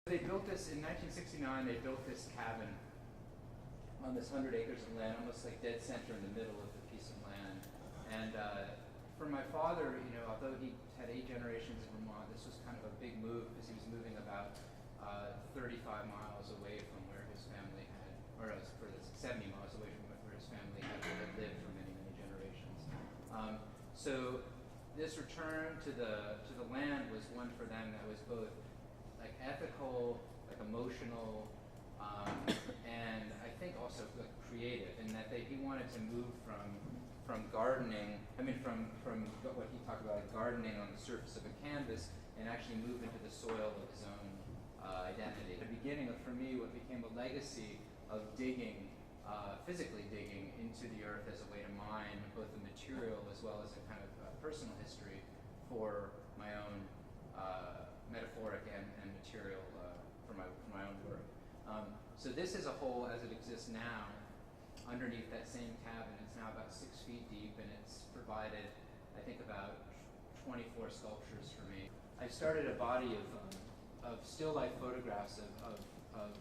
They built this in 1969. They built this cabin on this 100 acres of land, almost like dead center in the middle of the piece of land. And for my father, you know, although he had 8 generations in Vermont, this was kind of a big move because he was moving about 35 miles away from where his family had, or 70 miles away from where his family had lived for many, many generations. So this return to the land was one for them that was both like ethical, like emotional, and I think also like creative, in that he wanted to move from gardening. I mean, from what he talked about, like gardening on the surface of a canvas, and actually move into the soil of his own identity. The beginning of, for me, what became a legacy of digging, physically digging into the earth as a way to mine both the material as well as a kind of personal history for my own metaphoric and material for my own work. So this is a hole as it exists now underneath that same cabin. It's now about 6 feet deep, and it's provided, I think, about 24 sculptures for me. I started a body of still life photographs of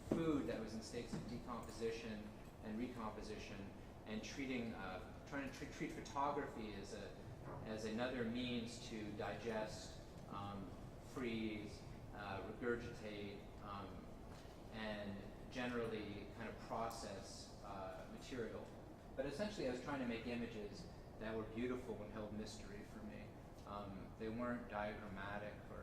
food that was in states of decomposition and recomposition, and trying to treat photography as another means to digest, freeze, regurgitate, and generally kind of process material. But essentially I was trying to make images that were beautiful and held mystery for me. They weren't diagrammatic or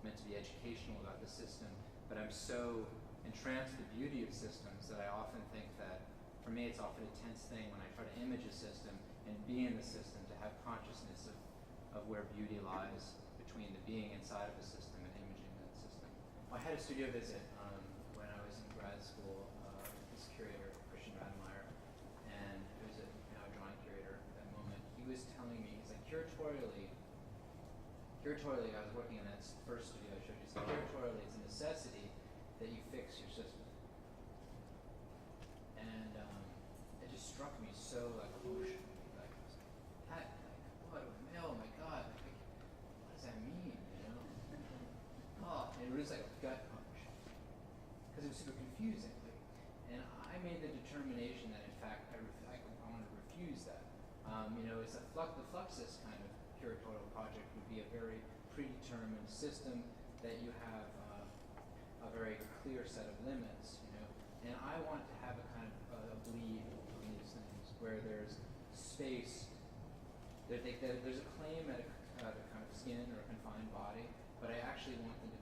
meant to be educational about the system, but I'm so entranced with the beauty of systems that I often think that, for me, it's often a tense thing when I try to image a system and be in the system, to have consciousness of where beauty lies between the being inside of a system and imaging that system. I had a studio visit when I was in grad school with this curator, Christian Rademacher, and he was a drawing curator at that moment. He was telling me, he's like, curatorially, I was working in that first studio I showed you, so curatorially it's a necessity that you fix your system. And it just struck me so like emotionally, like, what, oh my God, like, what does that mean, you know? Oh, and it was like a gut punch, because it was super confusing. Like, and I made the determination that in fact I wanted to refuse that. You know, it's the Fluxus kind of curatorial project would be a very predetermined system that you have a very clear set of limits, you know. And I want to have a kind of a bleed from these things where there's space. There's a claim at a kind of skin or a confined body, but I actually want them to